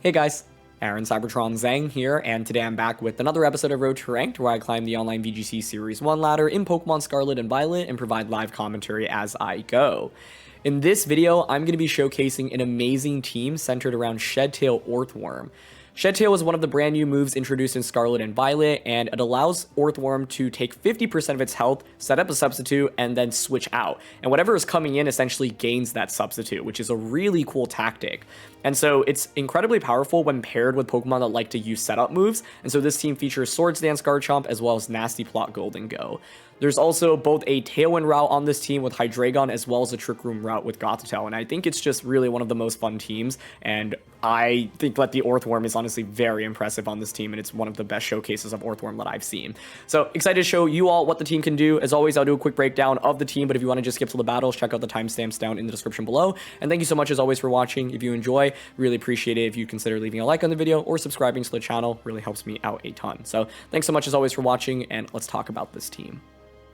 Hey guys, Aaron Cybertron Zhang here, and today I'm back with another episode of Road to Ranked, where I climb the online VGC Series 1 ladder in Pokemon Scarlet and Violet and provide live commentary as I go. In this video, I'm going to be showcasing an amazing team centered around Shedtail Orthworm. Shedtail is one of the brand new moves introduced in Scarlet and Violet, and it allows Orthworm to take 50% of its health, set up a substitute, and then switch out. And whatever is coming in essentially gains that substitute, which is a really cool tactic. And so it's incredibly powerful when paired with Pokemon that like to use setup moves, and so this team features Swords Dance Garchomp as well as nasty Plot Gholdengo. There's also both a Tailwind route on this team with Hydreigon as well as a Trick Room route with Gothitelle, and I think it's just really one of the most fun teams, and I think that the Orthworm is honestly very impressive on this team, and it's one of the best showcases of Orthworm that I've seen. So excited to show you all what the team can do. As always, I'll do a quick breakdown of the team, but if you want to just skip to the battles, check out the timestamps down in the description below. And thank you so much as always for watching. If you enjoy, really appreciate it if you consider leaving a like on the video or subscribing to the channel. Really helps me out a ton. So thanks so much as always for watching, and let's talk about this team.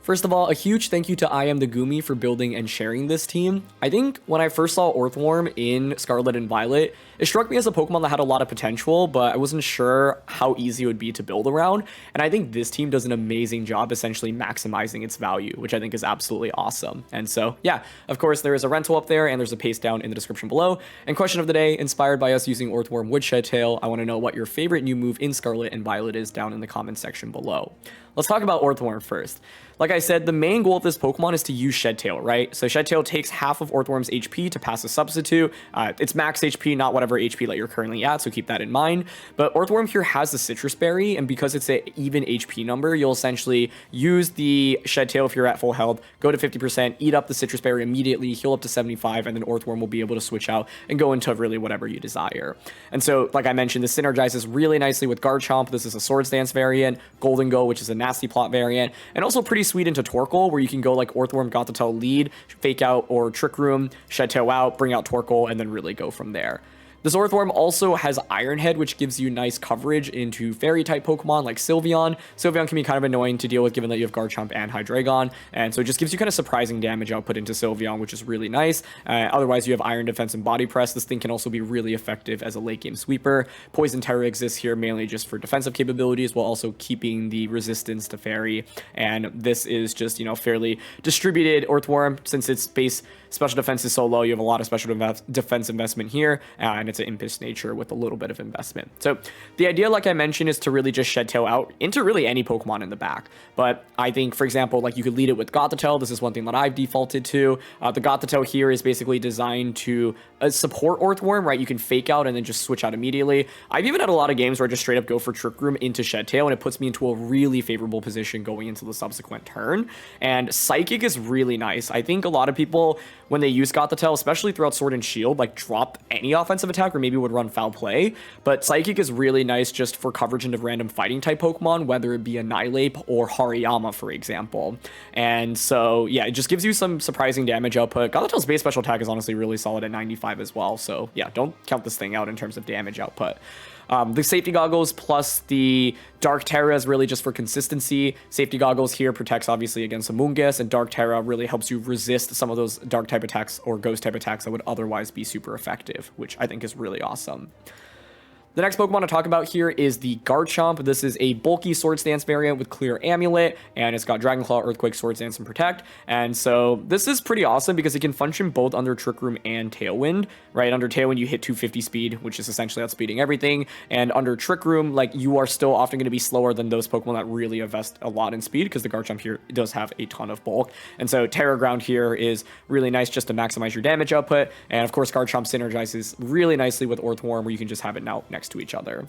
First of all, a huge thank you to I Am the Goomy for building and sharing this team. I think when I first saw Orthworm in Scarlet and Violet, it struck me as a Pokemon that had a lot of potential, but I wasn't sure how easy it would be to build around, and I think this team does an amazing job essentially maximizing its value, which I think is absolutely awesome. And so, yeah, of course, there is a rental up there, and there's a paste down in the description below. And question of the day, inspired by us using Orthworm with Shedtail, I want to know what your favorite new move in Scarlet and Violet is down in the comment section below. Let's talk about Orthworm first. Like I said, the main goal of this Pokemon is to use Shedtail, right? So Shedtail takes half of Orthworm's HP to pass a substitute. It's max HP, not whatever HP that you're currently at, so keep that in mind. But Orthworm here has the Sitrus Berry, and because it's an even HP number, you'll essentially use the Shedtail if you're at full health, go to 50%, eat up the Sitrus Berry immediately, heal up to 75, and then Orthworm will be able to switch out and go into really whatever you desire. And so, like I mentioned, this synergizes really nicely with Garchomp. This is a Swords Dance variant, Gholdengo, which is a nasty Plot variant, and also pretty sweet into Torkoal, where you can go like Orthworm, Gothitelle lead, fake out or Trick Room, Shedtail out, bring out Torkoal, and then really go from there. This Orthworm also has Iron Head, which gives you nice coverage into Fairy-type Pokemon like Sylveon. Sylveon can be kind of annoying to deal with given that you have Garchomp and Hydreigon, and so it just gives you kind of surprising damage output into Sylveon, which is really nice. Otherwise, you have Iron Defense and Body Press. This thing can also be really effective as a late-game sweeper. Poison Terror exists here mainly just for defensive capabilities, while also keeping the resistance to Fairy, and this is just, you know, fairly distributed Orthworm. Since its base special defense is so low, you have a lot of special defense investment here, and it's an Impish nature with a little bit of investment. So the idea, like I mentioned, is to really just Shedtail out into really any Pokemon in the back. But I think, for example, like you could lead it with Gothitelle. This is one thing that I've defaulted to. The Gothitelle here is basically designed to support Orthworm, right? You can fake out and then just switch out immediately. I've even had a lot of games where I just straight up go for Trick Room into Shedtail, and it puts me into a really favorable position going into the subsequent turn. And Psychic is really nice. I think a lot of people, when they use Gothitelle, especially throughout Sword and Shield, like drop any offensive attack or maybe would run Foul Play, but Psychic is really nice just for coverage into random fighting type Pokemon, whether it be Annihilate or Hariyama, for example. And so, yeah, it just gives you some surprising damage output. Gothitelle's base special attack is honestly really solid at 95 as well, so yeah, don't count this thing out in terms of damage output. The Safety Goggles plus the Dark Terra is really just for consistency. Safety Goggles here protects obviously against Amoonguss, and Dark Terra really helps you resist some of those Dark type attacks or Ghost type attacks that would otherwise be super effective, which I think is really awesome. The next Pokemon to talk about here is the Garchomp. This is a bulky Swords Dance variant with Clear Amulet, and it's got Dragon Claw, Earthquake, Swords Dance, and Protect. And so this is pretty awesome because it can function both under Trick Room and Tailwind, right? Under Tailwind, you hit 250 speed, which is essentially outspeeding everything. And under Trick Room, like, you are still often going to be slower than those Pokemon that really invest a lot in speed, because the Garchomp here does have a ton of bulk. And so Terra Ground here is really nice just to maximize your damage output. And of course, Garchomp synergizes really nicely with Orthworm, where you can just have it now next to each other.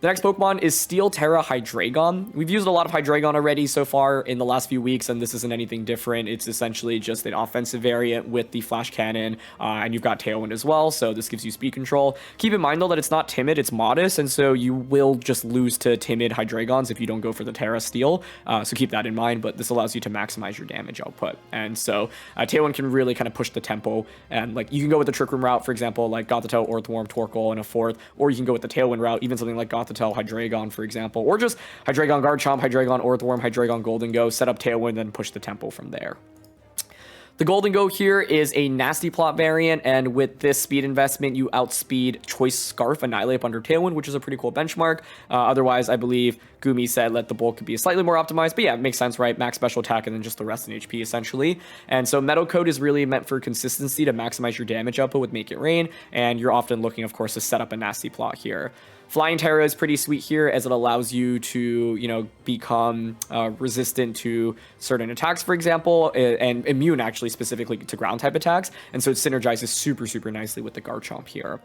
The next Pokemon is Steel Terra Hydreigon. We've used a lot of Hydreigon already so far in the last few weeks, and this isn't anything different. It's essentially just an offensive variant with the Flash Cannon, and you've got Tailwind as well, so this gives you speed control. Keep in mind, though, that it's not timid, it's modest, and so you will just lose to timid Hydreigons if you don't go for the Terra Steel, so keep that in mind, but this allows you to maximize your damage output. And so Tailwind can really kind of push the tempo, and like you can go with the Trick Room route, for example, like Gothitelle, Orthworm, Torkoal, and a fourth, or you can go with the Tailwind route, even something like Gothitelle, Hydreigon, for example, or just Hydreigon Garchomp, Hydreigon Orthworm, Hydreigon Gholdengo, set up Tailwind, then push the tempo from there. The Gholdengo here is a nasty plot variant, and with this speed investment, you outspeed Choice Scarf Annihilate up under Tailwind, which is a pretty cool benchmark. Otherwise, I believe Gumi said let the bulk be slightly more optimized, but yeah, it makes sense, right? Max special attack and then just the rest in HP, essentially. And so Metal Coat is really meant for consistency to maximize your damage output with Make It Rain, and you're often looking, of course, to set up a nasty plot here. Flying Terra is pretty sweet here as it allows you to, you know, become resistant to certain attacks, for example, and immune actually specifically to ground type attacks. And so it synergizes super, super nicely with the Garchomp here.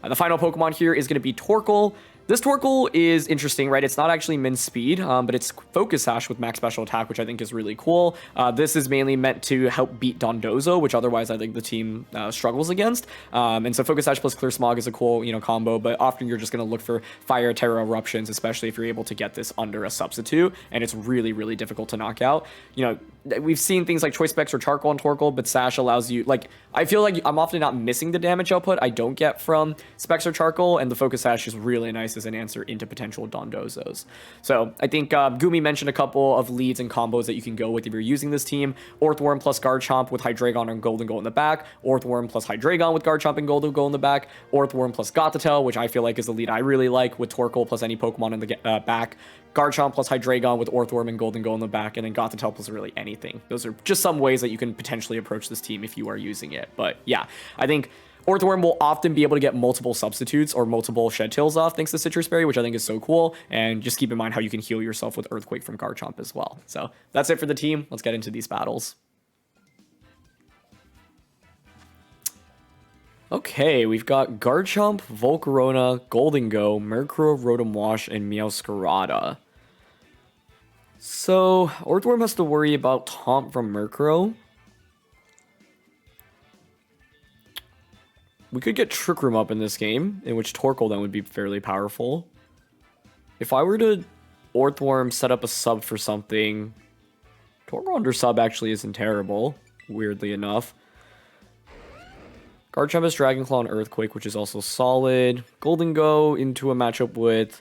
The final Pokemon here is going to be Torkoal. This Torkoal is interesting, right? It's not actually min speed, but it's Focus Sash with max special attack, which I think is really cool. This is mainly meant to help beat Dondozo, which otherwise I think the team struggles against. And so Focus Sash plus Clear Smog is a cool, you know, combo, but often you're just going to look for Fire Terra Eruptions, especially if you're able to get this under a substitute, and it's really, really difficult to knock out. You know, we've seen things like Choice Specs or Charcoal and Torkoal, but Sash allows you, like, I feel like I'm often not missing the damage output I don't get from Specs or Charcoal, and the Focus Sash is really nice as an answer into potential Dondozos. So I think Gumi mentioned a couple of leads and combos that you can go with if you're using this team. Orthworm plus Garchomp with Hydreigon and Gholdengo in the back. Orthworm plus Hydreigon with Garchomp and Gholdengo in the back. Orthworm plus Gothitelle, which I feel like is the lead I really like, with Torkoal plus any Pokemon in the back. Garchomp plus Hydreigon with Orthworm and Gholdengo in the back, and then Gothitelle plus really anything. Those are just some ways that you can potentially approach this team if you are using it. But yeah, I think Orthworm will often be able to get multiple substitutes or multiple Shed Tails off thanks to Sitrus Berry, which I think is so cool. And just keep in mind how you can heal yourself with Earthquake from Garchomp as well. So that's it for the team. Let's get into these battles. Okay, we've got Garchomp, Volcarona, Gholdengo, Murkrow, Rotom Wash, and Meowscarada. So, Orthworm has to worry about Taunt from Murkrow. We could get Trick Room up in this game, in which Torkoal then would be fairly powerful. If I were to Orthworm set up a sub for something, Torkoal under sub actually isn't terrible, weirdly enough. Garchomp has Dragon Claw and Earthquake, which is also solid. Gholdengo into a matchup with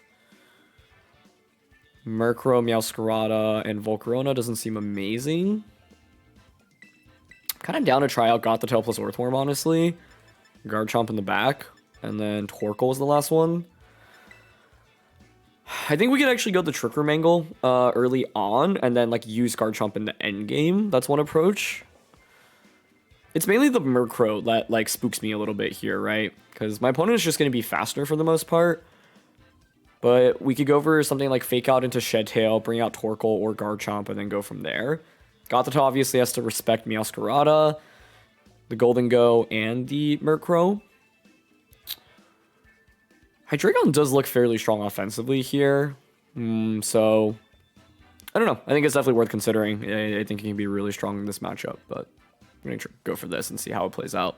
Murkrow, Meowscarada, and Volcarona doesn't seem amazing. Kind of down to try out Gothitelle plus Orthworm, honestly. Garchomp in the back, and then Torkoal is the last one. I think we could actually go the Trick Room angle early on, and then like use Garchomp in the end game. That's one approach. It's mainly the Murkrow that like spooks me a little bit here, right? Because my opponent is just going to be faster for the most part. But we could go for something like Fake Out into Shed Tail, bring out Torkoal or Garchomp, and then go from there. Gothitelle obviously has to respect Meowscarada, the Gholdengo, and the Murkrow. Hydreigon does look fairly strong offensively here. So, I don't know. I think it's definitely worth considering. I think it can be really strong in this matchup, but I'm going to go for this and see how it plays out.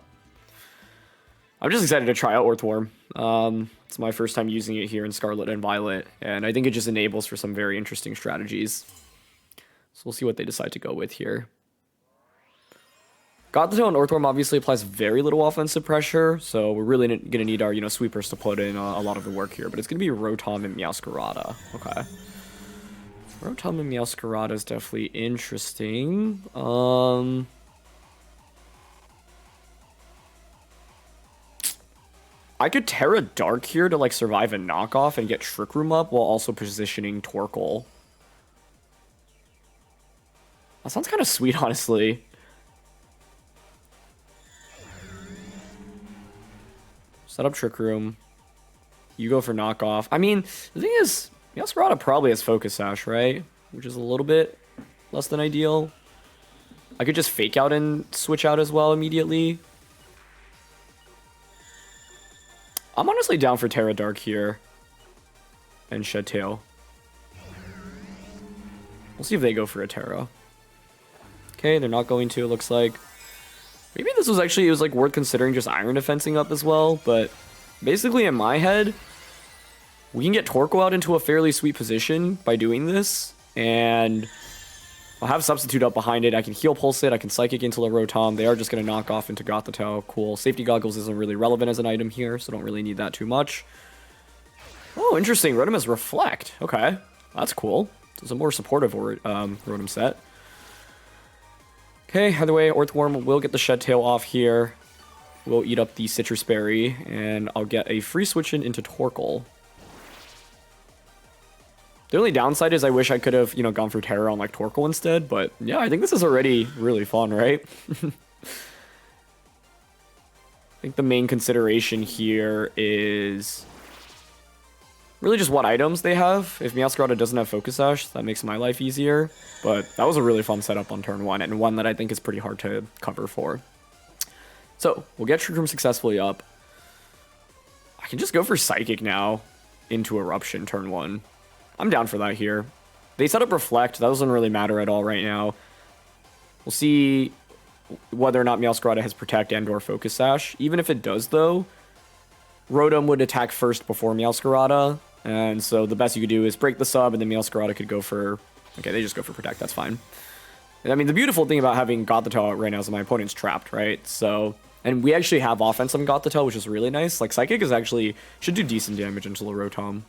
I'm just excited to try out Orthworm. It's my first time using it here in Scarlet and Violet, and I think it just enables for some very interesting strategies. So we'll see what they decide to go with here. Gothitelle and Orthworm obviously applies very little offensive pressure, so we're really going to need our, you know, sweepers to put in a lot of the work here, but it's going to be Rotom and Meowscarada. Okay. Rotom and Meowscarada is definitely interesting. I could Terra Dark here to like survive a knockoff and get Trick Room up while also positioning Torkoal. That sounds kind of sweet, honestly. Set up Trick Room. You go for knockoff. I mean, the thing is, Meowscarada probably has Focus Sash, right? Which is a little bit less than ideal. I could just Fake Out and switch out as well immediately. I'm honestly down for Terra Dark here. And Shed Tail. We'll see if they go for a Terra. Okay, they're not going to, it looks like. Maybe this was actually, it was like worth considering just Iron Defensing up as well, but basically in my head, we can get Torkoal out into a fairly sweet position by doing this, and I'll have Substitute up behind it. I can Heal Pulse it, I can Psychic into the Rotom. They are just going to knock off into Gothitelle. Cool. Safety Goggles isn't really relevant as an item here, so don't really need that too much. Oh, interesting. Rotom has Reflect. Okay, that's cool. It's a more supportive Rotom set. Okay, either way, Orthworm will get the Shed Tail off here. We'll eat up the Sitrus Berry, and I'll get a free switch into Torkoal. The only downside is I wish I could have, you know, gone for Terra on like Torkoal instead, but yeah, I think this is already really fun, right? I think the main consideration here is really just what items they have. If Meowscarada doesn't have Focus Sash, that makes my life easier. But that was a really fun setup on turn 1, and one that I think is pretty hard to cover for. So, we'll get Trick Room successfully up. I can just go for Psychic now into Eruption turn 1. I'm down for that here. They set up Reflect. That doesn't really matter at all right now. We'll see whether or not Meowscarada has Protect and or Focus Sash. Even if it does, though, Rotom would attack first before Meowscarada. And so the best you could do is break the sub, and then Meowscarada could go for... Okay, they just go for Protect. That's fine. And I mean, the beautiful thing about having Gothitelle out right now is that my opponent's trapped, right? So... And we actually have offense on Gothitelle, which is really nice. Like, Psychic is actually... should do decent damage into the Rotom.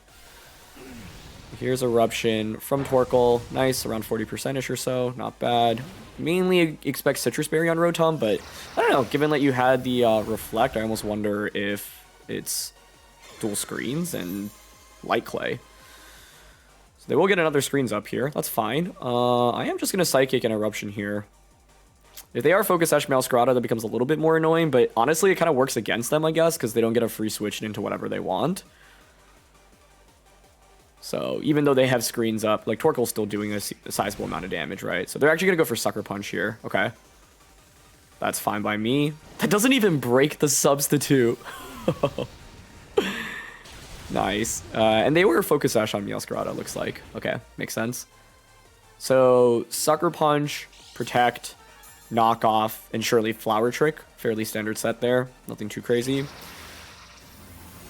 Here's Eruption from Torkoal. Nice, around 40%-ish or so. Not bad. Mainly expect Sitrus Berry on Rotom, but I don't know. Given that you had the Reflect, I almost wonder if it's dual screens and Light Clay. So they will get another screens up here. That's fine. I am just going to Psychic and Eruption here. If they are Focus Sash Meowscarada, that becomes a little bit more annoying, but honestly, it kind of works against them, I guess, because they don't get a free switch into whatever they want. So even though they have screens up, like Torkoal's still doing a sizable amount of damage, right? So they're actually going to go for Sucker Punch here. Okay. That's fine by me. That doesn't even break the substitute. Nice. And they were Focus Sash on Meowscarada, looks like. Okay, makes sense. So Sucker Punch, Protect, Knock Off, and surely Flower Trick. Fairly standard set there. Nothing too crazy.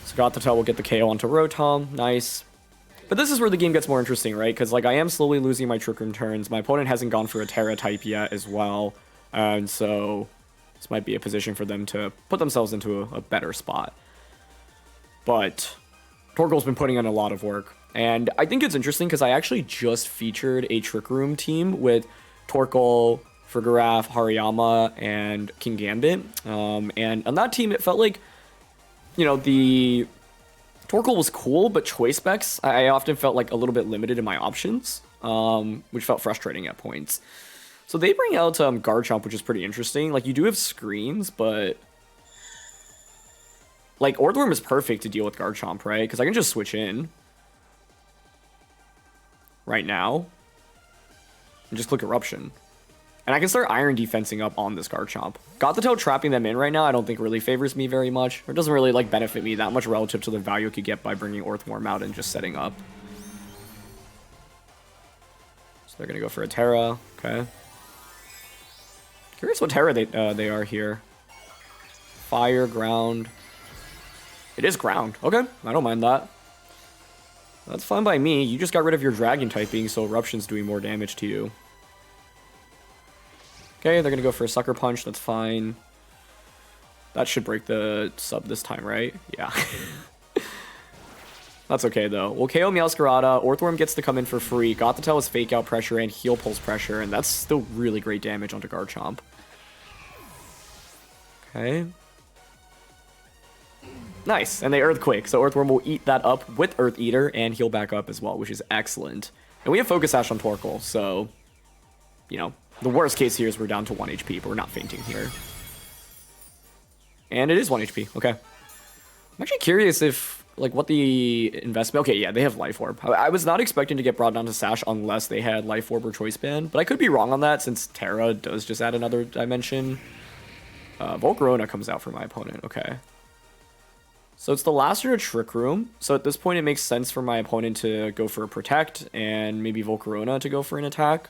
So Gothitelle will get the KO onto Rotom. Nice. But this is where the game gets more interesting, right? Because like I am slowly losing my Trick Room turns. My opponent hasn't gone for a Terra type yet as well. And so this might be a position for them to put themselves into a better spot. But Torkoal's been putting in a lot of work. And I think it's interesting because I actually just featured a Trick Room team with Torkoal, Farigiraf, Hariyama, and King Gambit. And on that team, it felt like, you know, the Torkoal was cool, but choice specs, I often felt like a little bit limited in my options, which felt frustrating at points. So they bring out Garchomp, which is pretty interesting. Like, you do have screens, but like, Orthworm is perfect to deal with Garchomp, right? Because I can just switch in right now and just click Eruption. And I can start Iron Defensing up on this Garchomp. Gothitelle trapping them in right now I don't think really favors me very much. Or doesn't really like benefit me that much relative to the value I could get by bringing Orthworm out and just setting up. So they're going to go for a Terra. Okay. Curious what Terra they are here. Fire, Ground. It is Ground. Okay, I don't mind that. That's fine by me. You just got rid of your Dragon typing, so Eruption's doing more damage to you. Okay, they're going to go for a Sucker Punch. That's fine. That should break the sub this time, right? Yeah. That's okay, though. We'll KO Meowscarada. Orthworm gets to come in for free. Gothitelle is Fake Out pressure and Heal Pulse pressure, and that's still really great damage onto Garchomp. Okay. Nice, and they Earthquake, so Orthworm will eat that up with Earth Eater and heal back up as well, which is excellent. And we have Focus Sash on Torkoal, so, you know, the worst case here is we're down to 1 HP, but we're not fainting here. And it is 1 HP, okay. I'm actually curious if, like, what the investment... Okay, yeah, they have Life Orb. I was not expecting to get brought down to Sash unless they had Life Orb or Choice Band, but I could be wrong on that since Terra does just add another dimension. Volcarona comes out for my opponent, okay. So it's the last turn of Trick Room. So at this point, it makes sense for my opponent to go for a Protect and maybe Volcarona to go for an attack.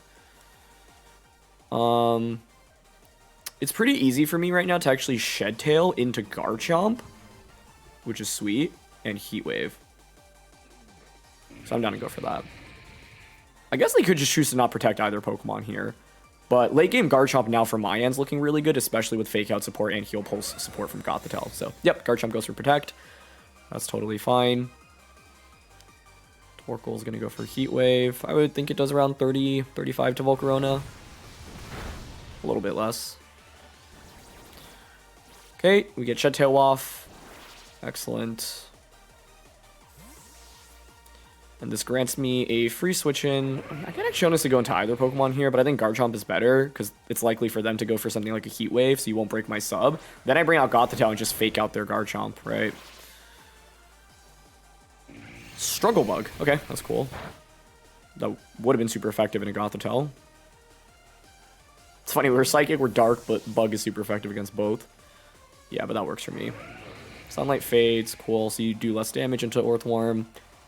It's pretty easy for me right now to actually Shed Tail into Garchomp, which is sweet, and Heat Wave. So I'm down to go for that. I guess they could just choose to not protect either Pokemon here. But late game Garchomp now from my end's looking really good, especially with Fake Out support and Heal Pulse support from Gothitelle. So, yep, Garchomp goes for Protect. That's totally fine. Torkoal's going to go for Heat Wave. I would think it does around 30, 35 to Volcarona. A little bit less. Okay, we get Shed Tail off. Excellent. And this grants me a free switch in. I can actually honestly go into either Pokemon here, but I think Garchomp is better because it's likely for them to go for something like a Heat Wave, so you won't break my sub. Then I bring out Gothitelle and just fake out their Garchomp, right? Struggle Bug. Okay, that's cool. That would have been super effective in a Gothitelle. It's funny, we're Psychic, we're Dark, but Bug is super effective against both. Yeah, but that works for me. Sunlight fades, cool, so you do less damage into Orthworm.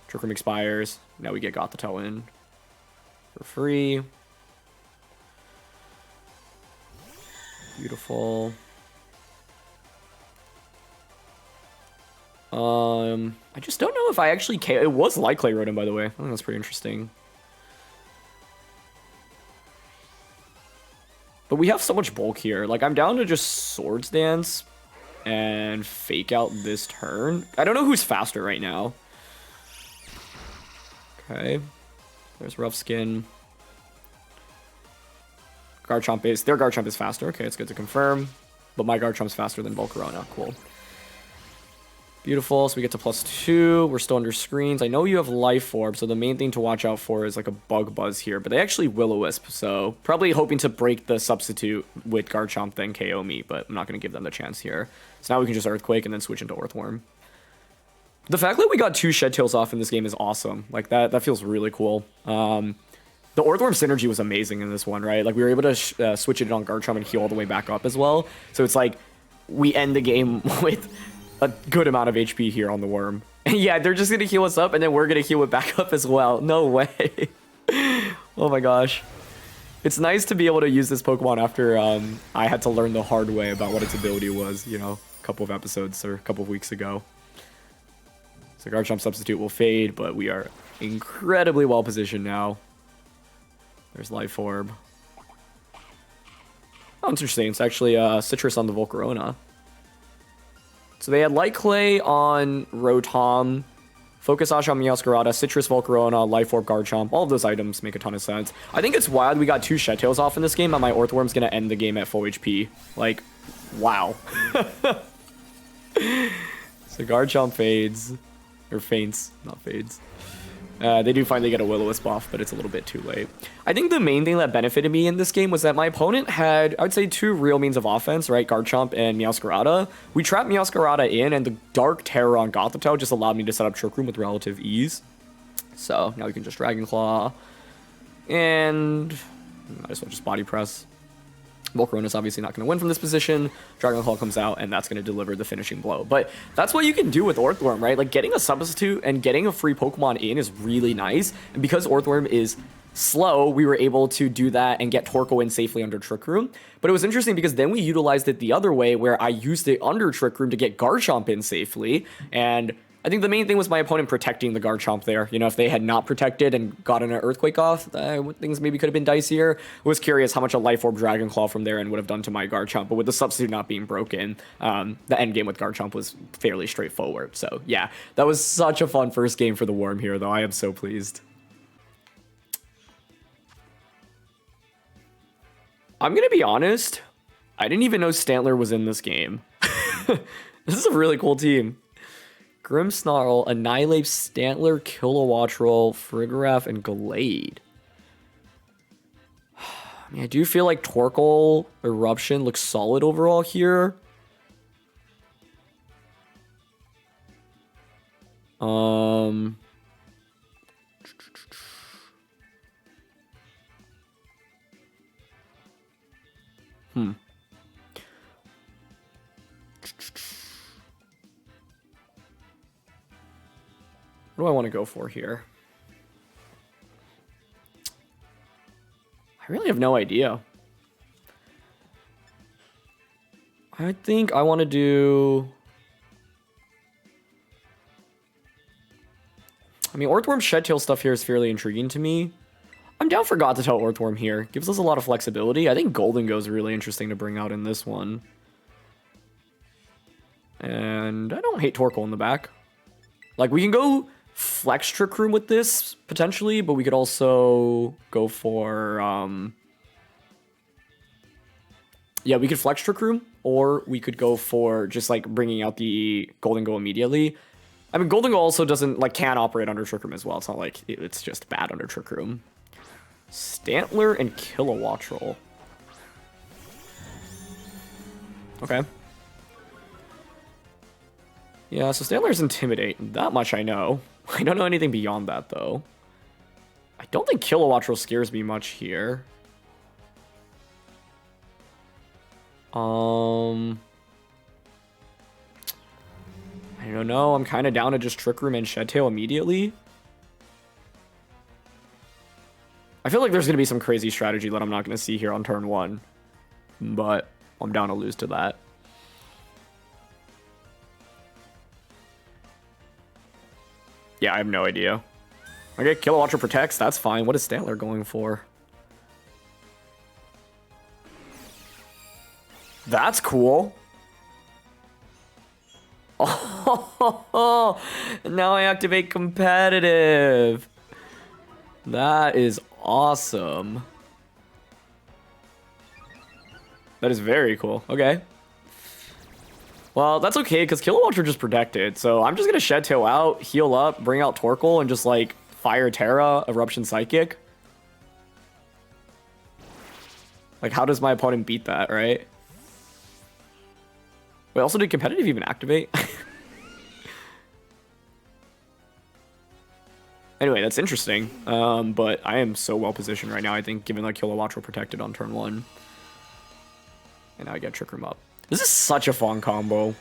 Trick Room expires. Now we get Gothitelle in for free. Beautiful. I just don't know if I actually can. It was Light Clay Rodent, by the way. I think that's pretty interesting. But we have so much bulk here. Like, I'm down to just Swords Dance and fake out this turn. I don't know who's faster right now. Okay. There's Rough Skin. Garchomp is... Their Garchomp is faster. Okay, it's good to confirm. But my Garchomp's faster than Volcarona. Cool. Beautiful. So we get to +2. We're still under screens. I know you have Life Orb, so the main thing to watch out for is like a Bug Buzz here. But they actually Will-O-Wisp, so probably hoping to break the substitute with Garchomp, then KO me. But I'm not going to give them the chance here. So now we can just Earthquake and then switch into Orthworm. The fact that we got 2 Shed Tails off in this game is awesome. Like, that feels really cool. The Orthworm synergy was amazing in this one, right? Like, we were able to switch it on Garchomp and heal all the way back up as well. So it's like, we end the game with a good amount of HP here on the Worm. And yeah, they're just going to heal us up, and then we're going to heal it back up as well. No way. Oh my gosh. It's nice to be able to use this Pokemon after I had to learn the hard way about what its ability was, you know, a couple of episodes or a couple of weeks ago. So Garchomp substitute will fade, but we are incredibly well positioned now. There's Life Orb. Oh, interesting. It's actually Sitrus on the Volcarona. So they had Light Clay on Rotom, Focus Sash on Meowscarada, Sitrus Volcarona, Life Orb Garchomp. All of those items make a ton of sense. I think it's wild we got 2 Shed Tails off in this game, and my Orthworm's going to end the game at full HP. Like, wow. So Garchomp fades. Or faints, not fades. They do finally get a Will-O-Wisp off, but it's a little bit too late. I think the main thing that benefited me in this game was that my opponent had, I would say, 2 real means of offense, right? Garchomp and Meowscarada. We trapped Meowscarada in, and the Dark Terror on Gothitelle just allowed me to set up Trick Room with relative ease. So now we can just Dragon Claw. And might as well just Body Press. Volcarona's obviously not going to win from this position. Dragon Claw comes out, and that's going to deliver the finishing blow. But that's what you can do with Orthworm, right? Like, getting a substitute and getting a free Pokemon in is really nice. And because Orthworm is slow, we were able to do that and get Torkoal in safely under Trick Room. But it was interesting because then we utilized it the other way, where I used it under Trick Room to get Garchomp in safely. And I think the main thing was my opponent protecting the Garchomp there. You know, if they had not protected and gotten an Earthquake off, things maybe could have been dicier. I was curious how much a Life Orb Dragon Claw from there and would have done to my Garchomp, but with the substitute not being broken, the end game with Garchomp was fairly straightforward. So yeah, that was such a fun first game for the Worm here, though. I am so pleased. I'm gonna be honest, I didn't even know Stantler was in this game. This is a really cool team. Grimmsnarl, Annihilate, Stantler, Kilowattrel, Frigoraph, and Gallade. I mean, I do feel like Torkoal, Eruption looks solid overall here. What do I want to go for here? I really have no idea. I think I want to do... I mean, Orthworm Shed Tail stuff here is fairly intriguing to me. I'm down for Gothitelle Orthworm here. Gives us a lot of flexibility. I think Gholdengo is really interesting to bring out in this one. And I don't hate Torkoal in the back. Like, we can go Flex Trick Room with this, potentially, but we could also go for... Yeah, we could flex Trick Room, or we could go for just like bringing out the Gholdengo immediately. I mean, Gholdengo also doesn't like can operate under Trick Room as well. It's not like it's just bad under Trick Room. Stantler and Kilowattrel. Okay. Yeah, so Stantler's Intimidate. That much I know. I don't know anything beyond that, though. I don't think Kilowattrel scares me much here. I don't know. I'm kind of down to just Trick Room and Shed Tail immediately. I feel like there's going to be some crazy strategy that I'm not going to see here on turn 1. But I'm down to lose to that. Yeah, I have no idea. Okay, Kilowattrel protects. That's fine. What is Stantler going for? That's cool. Oh, now I activate competitive. That is awesome. That is very cool. Okay. Well, that's okay, because Kilowattrel just protected. So I'm just going to Shed Tail out, heal up, bring out Torkoal, and just, like, Fire Terra, Eruption Psychic. Like, how does my opponent beat that, right? Wait, also, did competitive even activate? Anyway, that's interesting. But I am so well positioned right now, I think, given that Kilowattrel protected on turn 1. And now I get Trick Room up. This is such a fun combo.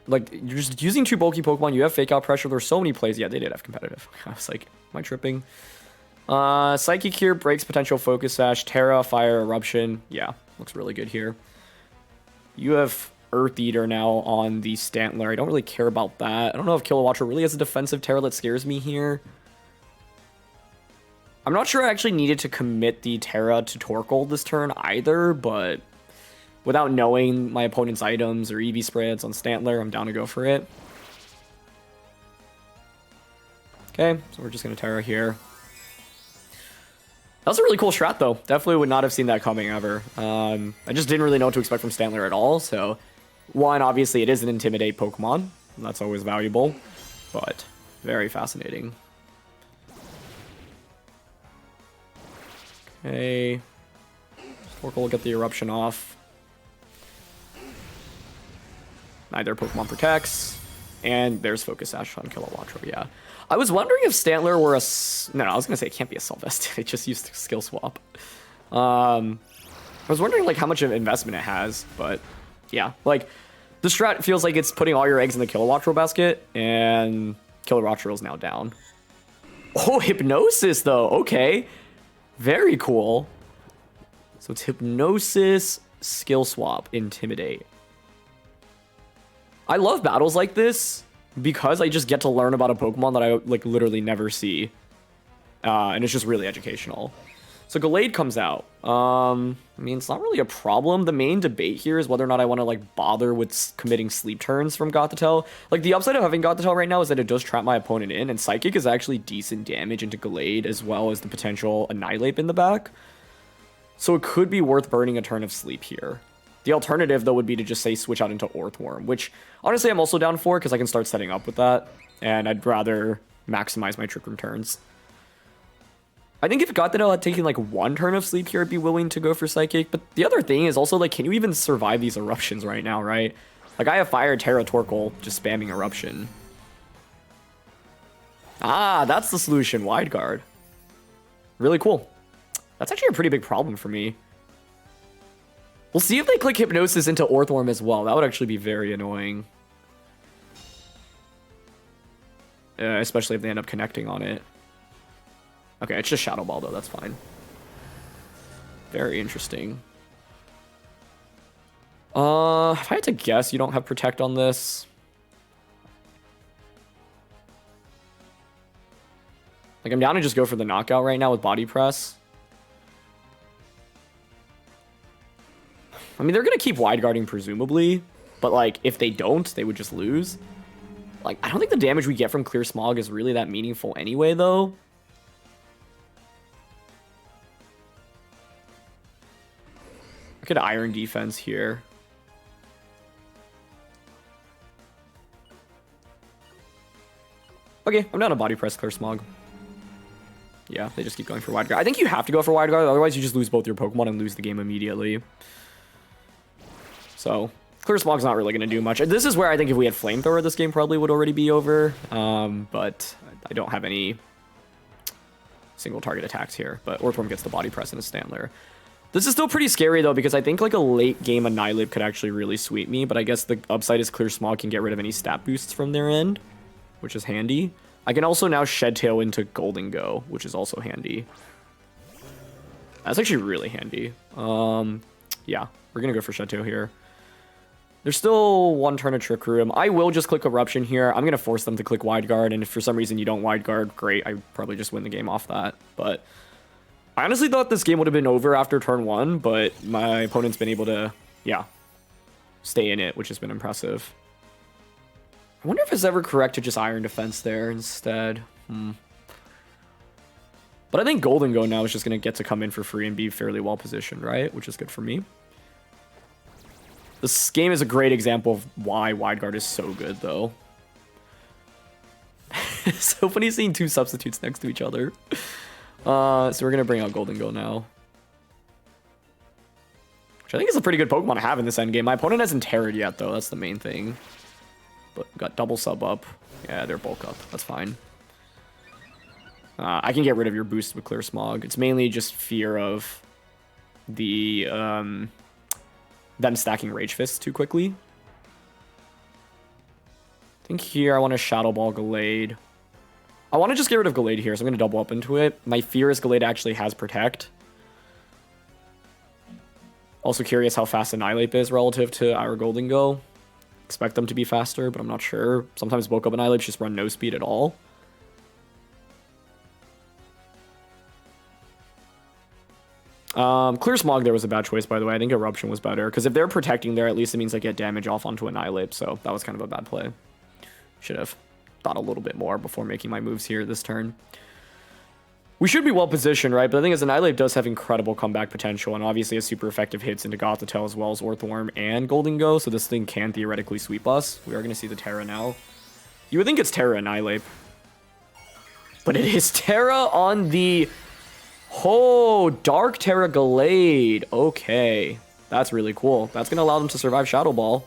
Like, you're just using 2 bulky Pokemon, you have Fake Out Pressure, there's so many plays. Yeah, they did have competitive. I was like, am I tripping? Psychic here, breaks potential Focus Sash, Terra, Fire, Eruption. Yeah, looks really good here. You have Earth Eater now on the Stantler. I don't really care about that. I don't know if Kilowattrel really has a defensive Terra that scares me here. I'm not sure I actually needed to commit the Terra to Torkoal this turn either, but without knowing my opponent's items or EV spreads on Stantler, I'm down to go for it. Okay, so we're just going to Terra here. That was a really cool strat, though. Definitely would not have seen that coming ever. I just didn't really know what to expect from Stantler at all, so... One, obviously, it is an Intimidate Pokemon. And that's always valuable, but very fascinating. Okay. Torkoal will get the Eruption off. Neither Pokemon protects. And there's Focus Sash on Kilowattrel, yeah. I was wondering if Stantler were a... No, I was going to say it can't be a Sylvester. It just used Skill Swap. I was wondering, like, how much of investment it has, but... Yeah, like, the strat feels like it's putting all your eggs in the Kilowattrel basket, and Kilowattrel is now down. Oh, Hypnosis, though. Okay. Very cool. So it's Hypnosis, Skill Swap, Intimidate. I love battles like this because I just get to learn about a Pokemon that I, like, literally never see. And it's just really educational. So Gallade comes out. I mean, it's not really a problem. The main debate here is whether or not I want to, like, bother with committing sleep turns from Gothitelle. Like, the upside of having Gothitelle right now is that it does trap my opponent in, and Psychic is actually decent damage into Gallade, as well as the potential Annihilate in the back. So it could be worth burning a turn of sleep here. The alternative, though, would be to just, say, switch out into Orthworm, which, honestly, I'm also down for, because I can start setting up with that, and I'd rather maximize my Trick Room turns. I think if Gothitelle had taken, like, 1 turn of sleep here, I'd be willing to go for Psychic. But the other thing is also, like, can you even survive these Eruptions right now, right? Like, I have Fire, Terra, Torkoal, just spamming Eruption. Ah, that's the solution. Wide Guard. Really cool. That's actually a pretty big problem for me. We'll see if they click Hypnosis into Orthworm as well. That would actually be very annoying. Especially if they end up connecting on it. Okay, it's just Shadow Ball, though. That's fine. Very interesting. If I had to guess, you don't have Protect on this. Like, I'm down to just go for the knockout right now with Body Press. I mean, they're going to keep Wide Guarding, presumably. But, like, if they don't, they would just lose. Like, I don't think the damage we get from Clear Smog is really that meaningful anyway, though. Look at Iron Defense here. Okay, I'm down to Body Press, Clear Smog. Yeah, they just keep going for Wide Guard. I think you have to go for Wide Guard, otherwise you just lose both your Pokemon and lose the game immediately. So, Clear Smog's not really going to do much. This is where I think if we had Flamethrower, this game probably would already be over. But I don't have any single target attacks here. But Orthworm gets the Body Press and a Stantler. This is still pretty scary, though, because I think like a late game Annihilate could actually really sweep me. But I guess the upside is Clear Smog can get rid of any stat boosts from their end, which is handy. I can also now Shed Tail into Gholdengo, which is also handy. That's actually really handy. Yeah, we're going to go for Shed Tail here. There's still one turn of Trick Room. I will just click Eruption here. I'm going to force them to click Wide Guard, and if for some reason you don't Wide Guard, great. I probably just win the game off that. But I honestly thought this game would have been over after turn 1, but my opponent's been able to, yeah, stay in it, which has been impressive. I wonder if it's ever correct to just Iron Defense there instead. But I think Gholdengo now is just going to get to come in for free and be fairly well positioned, right? Which is good for me. This game is a great example of why Wide Guard is so good, though. It's so funny seeing two substitutes next to each other. So we're going to bring out Gholdengo now. Which I think is a pretty good Pokemon to have in this endgame. My opponent hasn't Terra'd yet, though. That's the main thing. But got double sub up. Yeah, they're bulk up. That's fine. I can get rid of your boost with Clear Smog. It's mainly just fear of the them stacking Rage Fists too quickly. I think here I want to Shadow Ball Gallade. I want to just get rid of Gallade here, so I'm going to double up into it. My fear is Gallade actually has Protect. Also curious how fast Annihilate is relative to our Gholdengo. Expect them to be faster, but I'm not sure. Sometimes bulk up Annihilates just run no speed at all. Clear Smog there was a bad choice, by the way. I think Eruption was better, because if they're protecting there, at least it means I get damage off onto Annihilate, so that was kind of a bad play. Should have thought a little bit more before making my moves here this turn. We should be well positioned, right? But the thing is, Annihilate does have incredible comeback potential, and obviously has super effective hits into Gothitelle as well as Orthworm and Gholdengo, so this thing can theoretically sweep us. We are going to see the Terra now. You would think it's Terra Annihilate, but it is Terra on the... Oh, Dark Terra Gallade. Okay, that's really cool. That's going to allow them to survive Shadow Ball.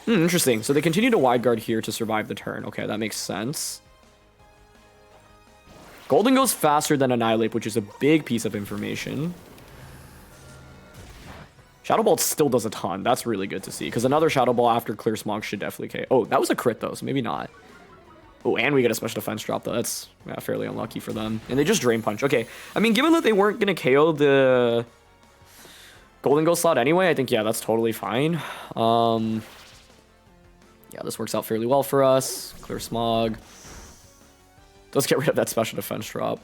Interesting. So they continue to Wide Guard here to survive the turn. Okay, that makes sense. Gholdengo's faster than Annihilate, which is a big piece of information. Shadow Ball still does a ton. That's really good to see, because another Shadow Ball after Clear Smog should definitely KO. Oh, that was a crit, though, so maybe not. Oh, and we get a special defense drop, though. That's fairly unlucky for them. And they just Drain Punch. Okay, I mean, given that they weren't going to KO the Gholdengo slot anyway, I think, yeah, that's totally fine. Yeah, this works out fairly well for us. Clear Smog. Let's get rid of that special defense drop.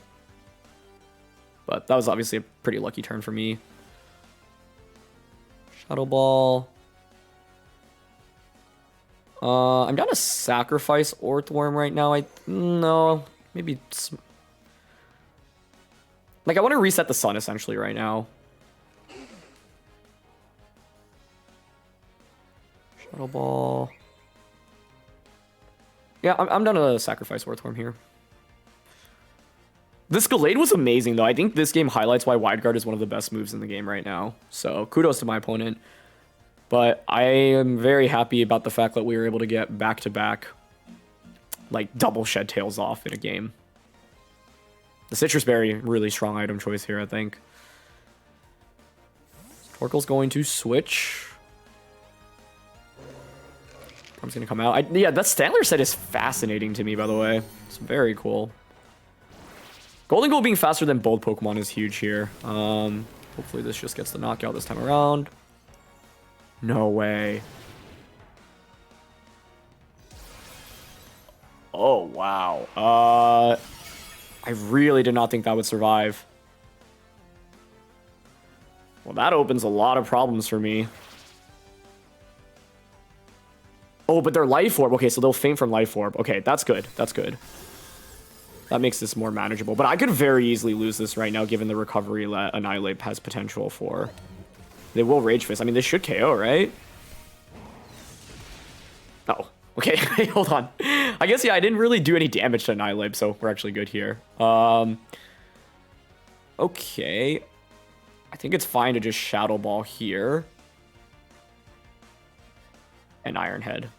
But that was obviously a pretty lucky turn for me. Shadow Ball. I'm down to sacrifice Orthworm right now. No, maybe... Like, I want to reset the sun, essentially, right now. Shadow Ball. Yeah, I'm down to sacrifice Orthworm here. This Gallade was amazing, though. I think this game highlights why Wide Guard is one of the best moves in the game right now. So, kudos to my opponent. But I am very happy about the fact that we were able to get back-to-back, like, double Shed Tails off in a game. The Sitrus Berry, really strong item choice here, I think. Torkoal's going to switch. I'm just going to come out. Yeah, that Stantler set is fascinating to me, by the way. It's very cool. Gholdengo being faster than both Pokemon is huge here. Hopefully this just gets the knockout this time around. No way. Oh, wow. I really did not think that would survive. Well, that opens a lot of problems for me. Oh, but they're Life Orb. Okay, so they'll faint from Life Orb. Okay, that's good. That's good. That makes this more manageable. But I could very easily lose this right now, given the recovery that Annihilate has potential for. They will Rage Fist. I mean, this should KO, right? Oh, okay. Hold on. I guess, yeah, I didn't really do any damage to Annihilate, so we're actually good here. Okay. I think it's fine to just Shadow Ball here. And Iron Head.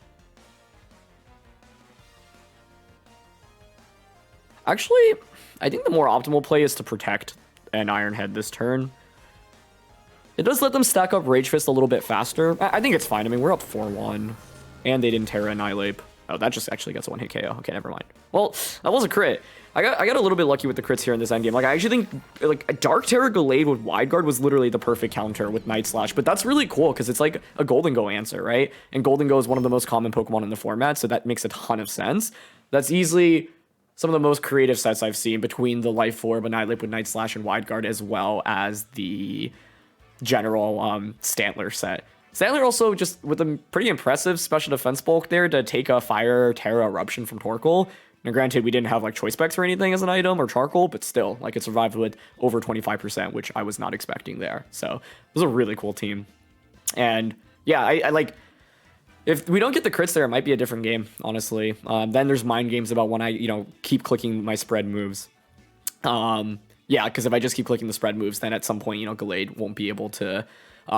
Actually, I think the more optimal play is to protect an Iron Head this turn. It does let them stack up Rage Fist a little bit faster. I think it's fine. I mean, we're up 4-1. And they didn't Terra Annihilate. Oh, that just actually gets a one-hit KO. Okay, never mind. Well, that was a crit. I got a little bit lucky with the crits here in this endgame. Like, I actually think, like, a Dark Terror Gallade with Wide Guard was literally the perfect counter with Night Slash. But that's really cool, because it's like a Gholdengo answer, right? And Gholdengo is one of the most common Pokemon in the format, so that makes a ton of sense. That's easily some of the most creative sets I've seen between the Life Orb, Annihilate with Night Slash and Wide Guard, as well as the general Stantler set. Stantler also just with a pretty impressive special defense bulk there to take a Fire Terra Eruption from Torkoal. Now, granted, we didn't have like Choice Specs or anything as an item or Charcoal, but still, like, it survived with over 25%, which I was not expecting there. So it was a really cool team. And yeah, I like, if we don't get the crits there, it might be a different game, honestly. Then there's mind games about when I, keep clicking my spread moves. Yeah, because if I just keep clicking the spread moves, then at some point, Gallade won't be able to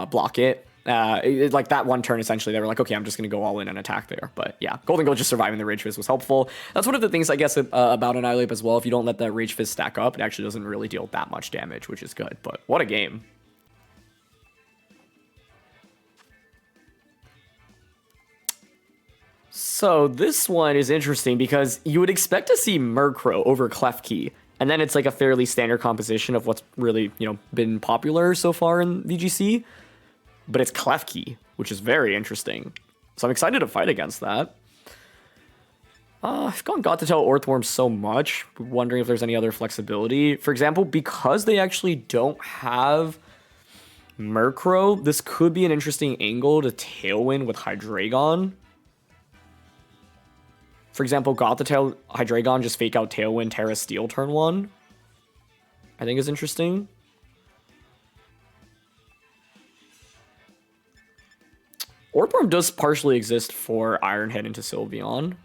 block it. Like that one turn, essentially, they were like, okay, I'm just going to go all in and attack there. But yeah, Gholdengo just surviving the Rage Fist was helpful. That's one of the things, I guess, about Annihilate as well. If you don't let that Rage Fist stack up, it actually doesn't really deal that much damage, which is good. But what a game. So this one is interesting because you would expect to see Murkrow over Klefki. And then it's like a fairly standard composition of what's really, been popular so far in VGC. But it's Klefki, which is very interesting. So I'm excited to fight against that. I've gone Gothitelle Orthworm so much, wondering if there's any other flexibility. For example, because they actually don't have Murkrow, this could be an interesting angle to Tailwind with Hydreigon. For example, Gothitelle Hydreigon just fake out Tailwind, Terra Steel turn 1. I think is interesting. Orthworm does partially exist for Iron Head into Sylveon.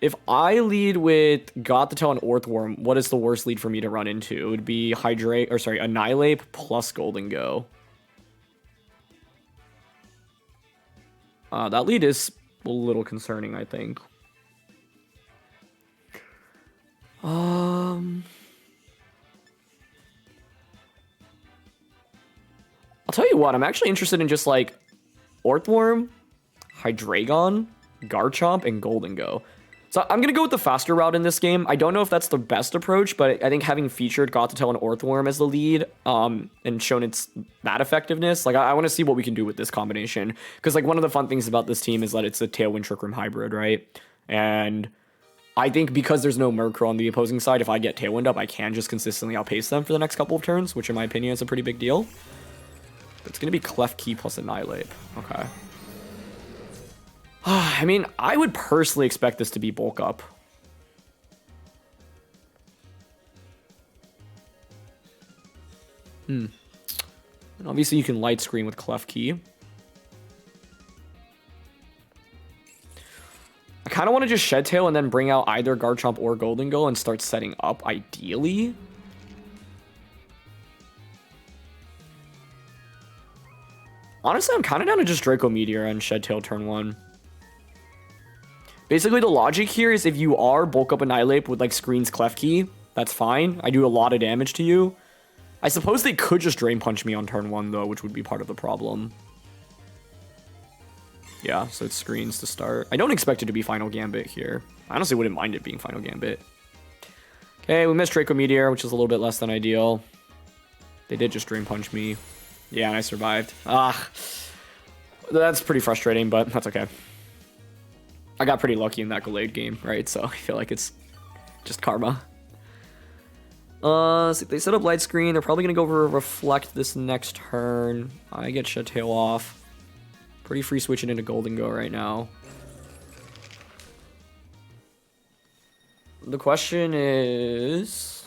If I lead with Gothitelle and Orthworm, what is the worst lead for me to run into? It would be Annihilate plus Gholdengo. That lead is a little concerning, I think. I'll tell you what, I'm actually interested in just like Orthworm, Hydreigon, Garchomp, and Gholdengo. So I'm going to go with the faster route in this game. I don't know if that's the best approach, but I think having featured Gothitelle and Orthworm as the lead and shown its that effectiveness, like I want to see what we can do with this combination. Because like one of the fun things about this team is that it's a Tailwind Trick Room hybrid, right? And I think because there's no Murkrow on the opposing side, if I get Tailwind up, I can just consistently outpace them for the next couple of turns, which in my opinion is a pretty big deal. It's going to be Klefki plus Annihilate. Okay. I mean, I would personally expect this to be bulk up. And obviously, you can light screen with Klefki. I kind of want to just Shed Tail and then bring out either Garchomp or Gholdengo and start setting up, ideally. Honestly, I'm kind of down to just Draco Meteor and Shed Tail turn 1. Basically, the logic here is if you are bulk up Annihilate with like screens Klefki, that's fine. I do a lot of damage to you. I suppose they could just Drain Punch me on turn 1 though, which would be part of the problem. Yeah, so it's screens to start. I don't expect it to be Final Gambit here. I honestly wouldn't mind it being Final Gambit. Okay, we missed Draco Meteor, which is a little bit less than ideal. They did just Drain Punch me. Yeah, and I survived. That's pretty frustrating, but that's okay. I got pretty lucky in that Gallade game, right? So I feel like it's just karma. So if they set up Light Screen, they're probably going to go over Reflect this next turn. I get Shed Tail off. Pretty free switching into Gholdengo right now. the question is...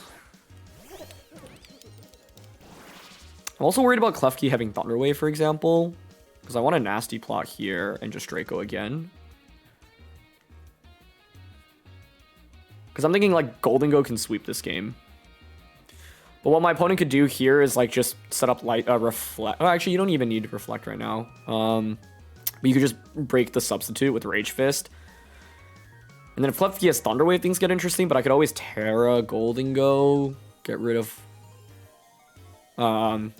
I'm also worried about Klefki having Thunder Wave, for example, because I want a nasty plot here and just Draco again. Because I'm thinking like Gholdengo can sweep this game. But what my opponent could do here is like just set up reflect. Oh, actually, you don't even need to reflect right now. But you could just break the substitute with Rage Fist. And then if Klefki has Thunder Wave, things get interesting. But I could always Terra Gholdengo, get rid of.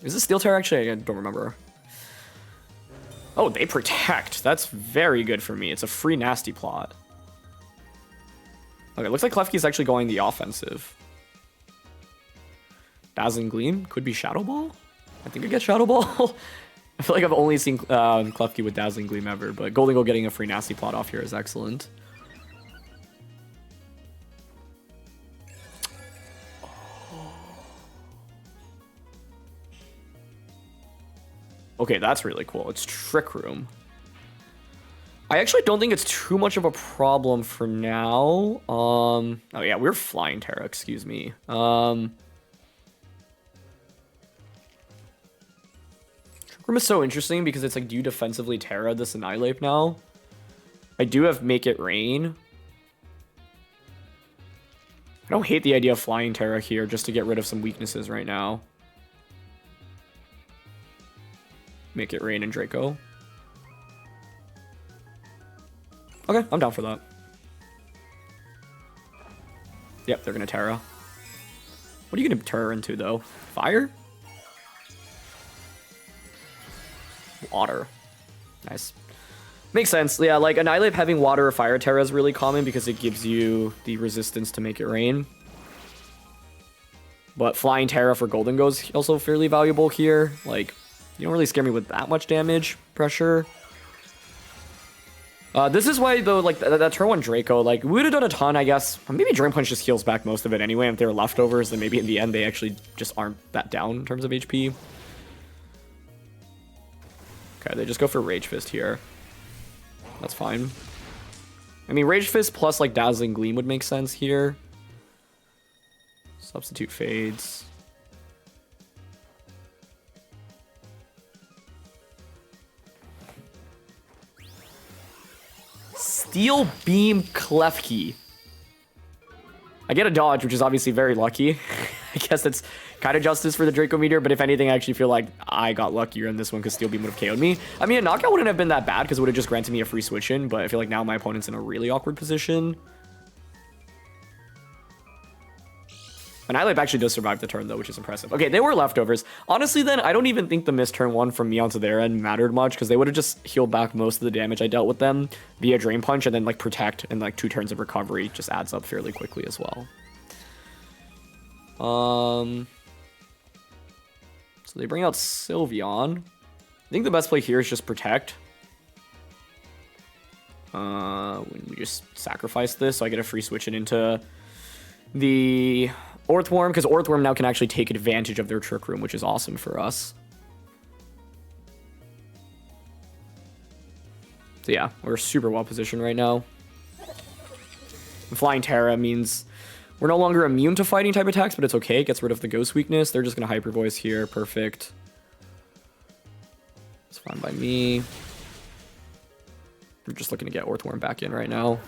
Is this Steel Terra? Actually, I don't remember. Oh, they protect. That's very good for me. It's a free nasty plot. Okay, looks like Klefki is actually going the offensive. Dazzling Gleam could be Shadow Ball. I think I get Shadow Ball. I feel like I've only seen Klefki with Dazzling Gleam ever, but Gholdengo getting a free nasty plot off here is excellent. Okay, that's really cool. It's Trick Room. I actually don't think it's too much of a problem for now. Oh yeah, we're Flying Terra, excuse me. Trick Room is so interesting because it's like, do you defensively Terra this Annihilate now? I do have Make It Rain. I don't hate the idea of Flying Terra here just to get rid of some weaknesses right now. Make It Rain and Draco. Okay, I'm down for that. Yep, they're gonna Terra. What are you gonna Terra into though? Fire? Water. Nice. Makes sense. Yeah, like Annihilate having water or fire Terra is really common because it gives you the resistance to Make It Rain. But Flying Terra for Gholdengo is also fairly valuable here. Like, you don't really scare me with that much damage pressure. This is why, though, like, that turn 1 Draco, like, we would have done a ton, I guess. Maybe Drain Punch just heals back most of it anyway. If they're leftovers, then maybe in the end they actually just aren't that down in terms of HP. Okay, they just go for Rage Fist here. That's fine. I mean, Rage Fist plus, like, Dazzling Gleam would make sense here. Substitute fades. Steel Beam Klefki. I get a dodge, which is obviously very lucky. I guess that's kind of justice for the Draco Meteor, but if anything, I actually feel like I got luckier in this one because Steel Beam would have KO'd me. I mean, a knockout wouldn't have been that bad because it would have just granted me a free switch in, but I feel like now my opponent's in a really awkward position. Annihilate actually does survive the turn, though, which is impressive. Okay, they were leftovers. Honestly, then, I don't even think the missed turn 1 from me onto their end mattered much, because they would have just healed back most of the damage I dealt with them via Drain Punch, and then, like, Protect and, like, 2 turns of recovery just adds up fairly quickly as well. So they bring out Sylveon. I think the best play here is just Protect. We just sacrifice this, so I get a free switch it into the Orthworm, because Orthworm now can actually take advantage of their Trick Room, which is awesome for us. So yeah, we're super well positioned right now. And Flying Terra means we're no longer immune to fighting type attacks, but it's okay. It gets rid of the Ghost weakness. They're just going to Hyper Voice here. Perfect. It's fine by me. We're just looking to get Orthworm back in right now.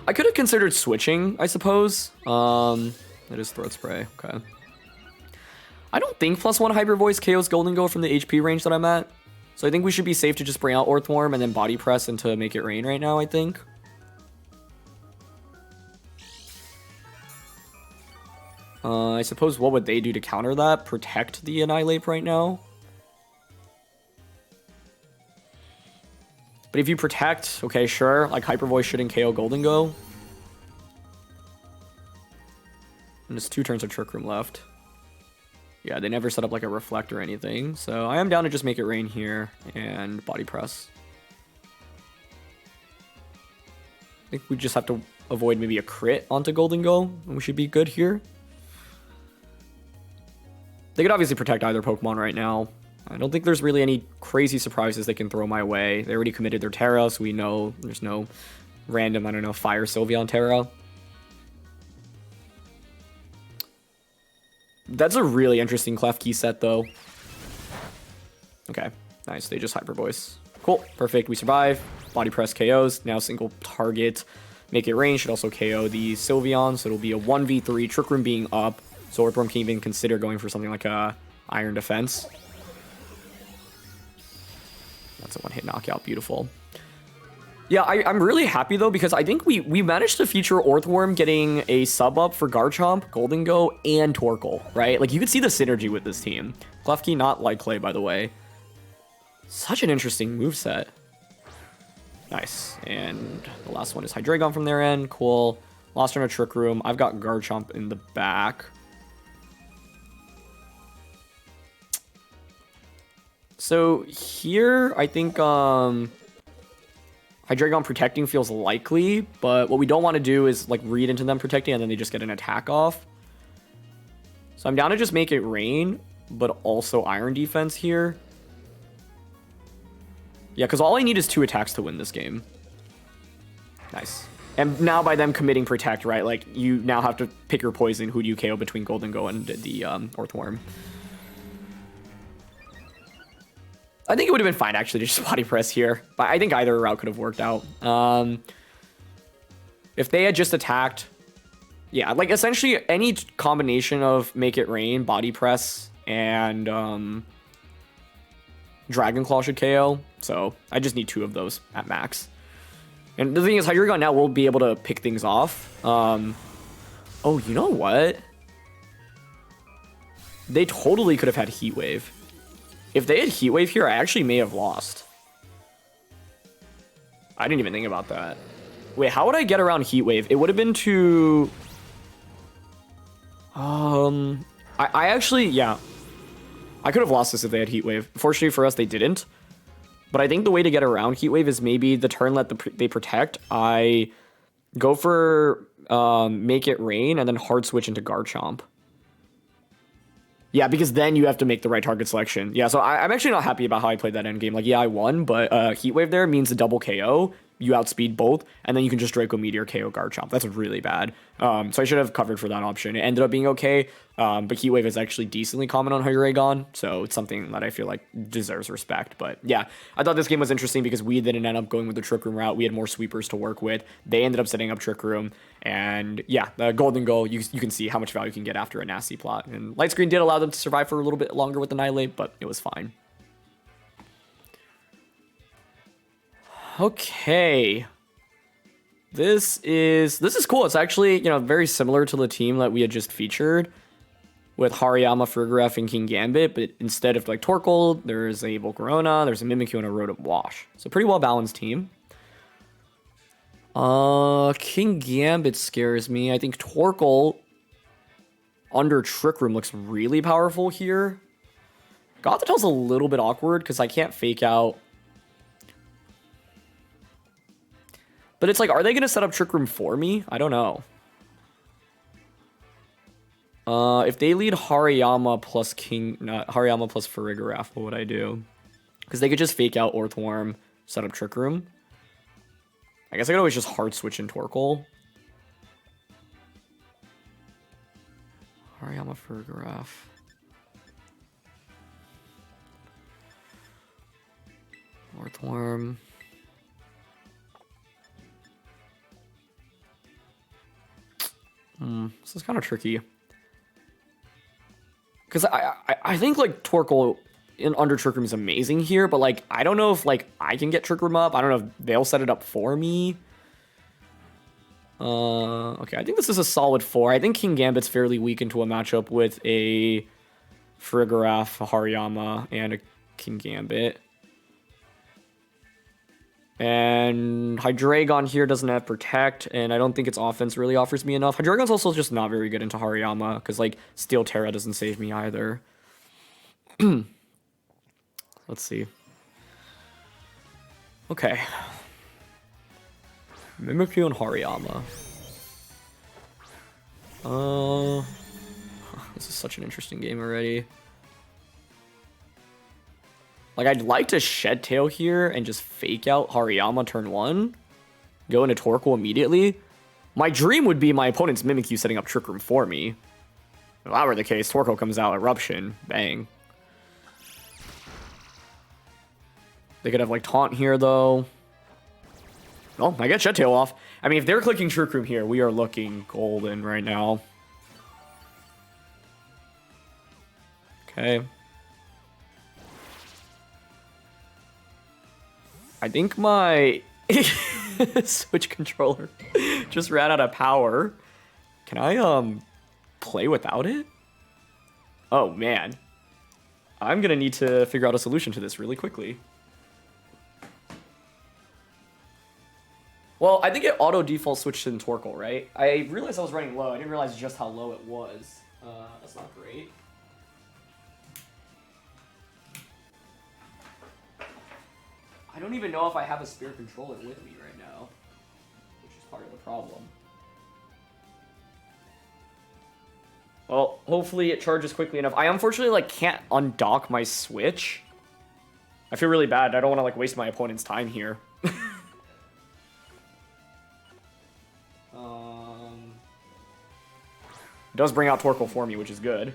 I could have considered switching, I suppose. It is Throat Spray. Okay. I don't think +1 Hyper Voice KOs Gholdengo from the HP range that I'm at. So I think we should be safe to just bring out Orthworm and then Body Press into Make It Rain right now, I think. I suppose what would they do to counter that? Protect the Annihilate right now? But if you protect, okay, sure, like Hyper Voice shouldn't KO Gholdengo. And there's 2 turns of Trick Room left. Yeah, they never set up like a Reflect or anything. So I am down to just Make It Rain here and Body Press. I think we just have to avoid maybe a crit onto Gholdengo, and we should be good here. They could obviously protect either Pokemon right now. I don't think there's really any crazy surprises they can throw my way. They already committed their Terra, so we know there's no random, I don't know, Fire Sylveon Terra. That's a really interesting Klefki set, though. Okay, nice. They just Hyper Voice. Cool, perfect. We survive. Body Press KOs. Now single target. Make it rain should also KO the Sylveon, so it'll be a 1v3. Trick Room being up, so Orthworm can even consider going for something like a Iron Defense. That's a one-hit knockout. Beautiful. Yeah, I'm really happy, though, because I think we managed to feature Orthworm getting a sub-up for Garchomp, Gholdengo, and Torkoal, right? Like, you could see the synergy with this team. Klefki, not like Clay, by the way. Such an interesting moveset. Nice. And the last one is Hydreigon from their end. Cool. Lost in a Trick Room. I've got Garchomp in the back. So here, I think Hydreigon protecting feels likely, but what we don't want to do is like read into them protecting and then they just get an attack off. So I'm down to just make it rain, but also Iron Defense here. Yeah, because all I need is 2 attacks to win this game. Nice. And now by them committing Protect, right, like you now have to pick your poison. Who do you KO between Gholdengo and the Orthworm? I think it would have been fine, actually, to just Body Press here. But I think either route could have worked out. If they had just attacked... Yeah, like, essentially, any combination of Make It Rain, Body Press, and Dragon Claw should KO. So, I just need 2 of those at max. And the thing is, Hydreigon now will be able to pick things off. Oh, you know what? They totally could have had Heat Wave. If they had Heat Wave here, I actually may have lost. I didn't even think about that. Wait, how would I get around Heat Wave? It would have been to... I actually, yeah. I could have lost this if they had Heat Wave. Fortunately for us, they didn't. But I think the way to get around Heat Wave is maybe the turn they protect. I go for Make It Rain and then hard switch into Garchomp. Yeah, because then you have to make the right target selection. Yeah, so I'm actually not happy about how I played that endgame. Like, yeah, I won, but Heat Wave there means a double KO. You outspeed both, and then you can just Draco Meteor KO Garchomp. That's really bad. So I should have covered for that option. It ended up being okay, but Heat Wave is actually decently common on Hydreigon, so it's something that I feel like deserves respect. But yeah, I thought this game was interesting because we didn't end up going with the Trick Room route. We had more sweepers to work with. They ended up setting up Trick Room, and yeah, the Gholdengo, you can see how much value you can get after a nasty plot. And Light Screen did allow them to survive for a little bit longer with Annihilate, but it was fine. Okay. This is cool. It's actually, very similar to the team that we had just featured with Hariyama, Farigiraf, and King Gambit, but instead of like Torkoal, there's a Volcarona, there's a Mimikyu, and a Rodent Wash. So pretty well balanced team. King Gambit scares me. I think Torkoal under Trick Room looks really powerful here. Gothitelle's a little bit awkward because I can't fake out. But it's like, are they going to set up Trick Room for me? I don't know. If they lead Hariyama plus Hariyama plus Farigiraf, what would I do? Because they could just fake out Orthworm, set up Trick Room. I guess I could always just hard switch in Torkoal. Hariyama, Farigiraf. Orthworm. This is kind of tricky. Because I think, like, Torkoal under Trick Room is amazing here, but, like, I don't know if, like, I can get Trick Room up. I don't know if they'll set it up for me. Okay, I think this is a solid 4. I think King Gambit's fairly weak into a matchup with a Farigiraf, a Hariyama, and a King Gambit. And Hydreigon here doesn't have Protect, and I don't think its offense really offers me enough. Hydreigon's also just not very good into Hariyama, because, like, Steel Terra doesn't save me either. Let's see. Okay. Mimikyu and Hariyama. This is such an interesting game already. Like, I'd like to Shed Tail here and just fake out Hariyama turn 1. Go into Torkoal immediately. My dream would be my opponent's Mimikyu setting up Trick Room for me. If that were the case, Torkoal comes out, Eruption, bang. They could have like Taunt here though. Oh, I get Shed Tail off. I mean, if they're clicking Trick Room here, we are looking golden right now. Okay. I think my Switch controller just ran out of power. Can I play without it? Oh man. I'm gonna need to figure out a solution to this really quickly. Well, I think it auto default switched in Torkoal, right? I realized I was running low. I didn't realize just how low it was. That's not great. I don't even know if I have a spare controller with me right now, which is part of the problem. Well, hopefully it charges quickly enough. I unfortunately like can't undock my Switch. I feel really bad. I don't want to like waste my opponent's time here. It does bring out Torkoal for me, which is good.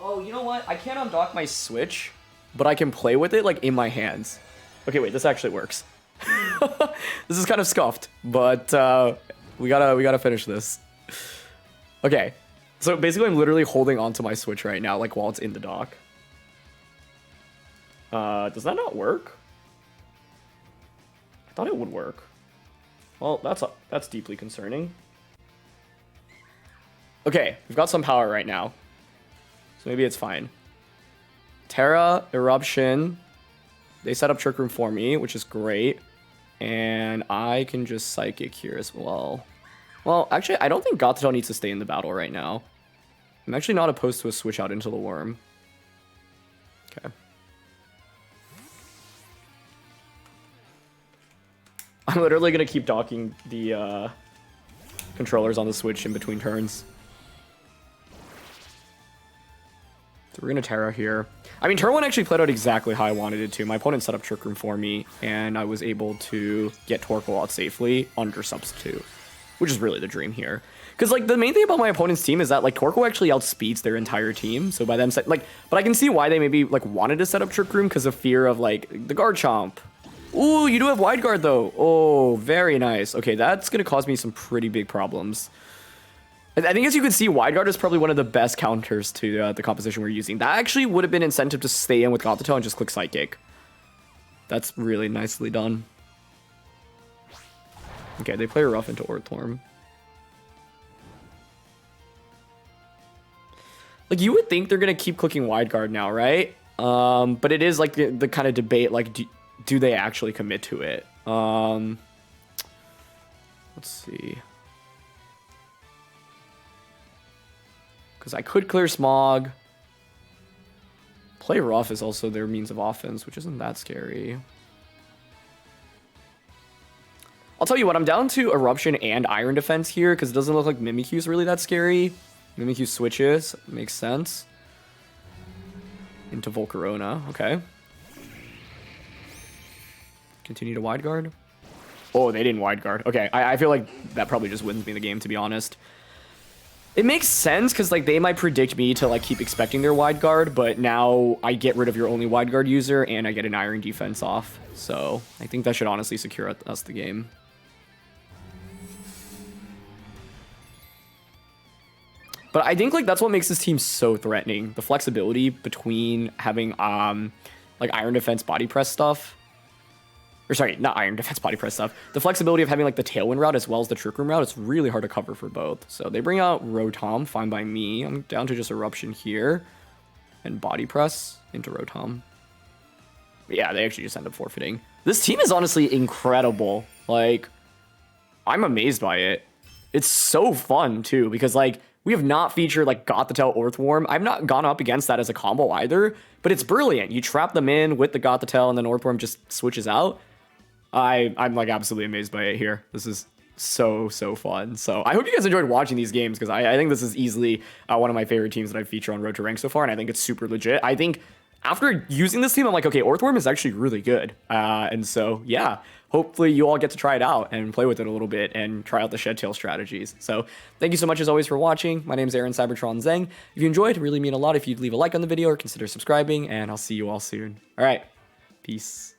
Oh, you know what? I can't undock my Switch, but I can play with it like in my hands. Okay, wait, this actually works. This is kind of scuffed, but we gotta finish this. Okay, so basically I'm literally holding onto my Switch right now, like while it's in the dock. Does that not work? I thought it would work. Well, that's deeply concerning. Okay, we've got some power right now, so maybe it's fine. Terra, Eruption, they set up Trick Room for me, which is great. And I can just Psychic here as well. Well, actually, I don't think Gothitelle needs to stay in the battle right now. I'm actually not opposed to a switch out into the worm. Okay. I'm literally going to keep docking the controllers on the Switch in between turns. So we're going to Terra here. I mean, turn 1 actually played out exactly how I wanted it to. My opponent set up Trick Room for me, and I was able to get Torkoal out safely under Substitute, which is really the dream here. Because, like, the main thing about my opponent's team is that, like, Torkoal actually outspeeds their entire team. So by them, but I can see why they maybe, like, wanted to set up Trick Room because of fear of, like, the Garchomp. Ooh, you do have Wide Guard, though. Oh, very nice. Okay, that's going to cause me some pretty big problems. I think, as you can see, Wide Guard is probably one of the best counters to the composition we're using. That actually would have been incentive to stay in with Gothitelle and just click Psychic. That's really nicely done. Okay, they play rough into Orthworm. Like, you would think they're going to keep clicking Wide Guard now, right? But it is, like, the kind of debate, like, do they actually commit to it? Let's see. Because I could clear Smog. Play rough is also their means of offense, which isn't that scary. I'll tell you what, I'm down to Eruption and Iron Defense here, because it doesn't look like Mimikyu is really that scary. Mimikyu switches, makes sense. Into Volcarona, okay. Continue to Wide Guard. Oh, they didn't Wide Guard. Okay, I feel like that probably just wins me the game, to be honest. It makes sense, because like they might predict me to like keep expecting their Wide Guard, but now I get rid of your only Wide Guard user, and I get an Iron Defense off. So I think that should honestly secure us the game. But I think like that's what makes this team so threatening. The flexibility between having like Iron Defense body press stuff. Or sorry, not Iron Defense body press stuff. The flexibility of having like the Tailwind route as well as the Trick Room route, it's really hard to cover for both. So they bring out Rotom, fine by me. I'm down to just Eruption here. And body press into Rotom. But yeah, they actually just end up forfeiting. This team is honestly incredible. Like, I'm amazed by it. It's so fun too, because like, we have not featured like Gothitelle Orthworm. I've not gone up against that as a combo either, but it's brilliant. You trap them in with the Gothitelle and then Orthworm just switches out. I'm like absolutely amazed by it here. This is so fun. So I hope you guys enjoyed watching these games, because I think this is easily one of my favorite teams that I've featured on Road to Rank so far, and I think it's super legit. I think after using this team, I'm like, okay, Orthworm is actually really good. And so, yeah, hopefully you all get to try it out and play with it a little bit and try out the Shed Tail strategies. So thank you so much as always for watching. My name is Aaron CybertronZeng. If you enjoyed, it really mean a lot if you'd leave a like on the video or consider subscribing, and I'll see you all soon. All right, peace.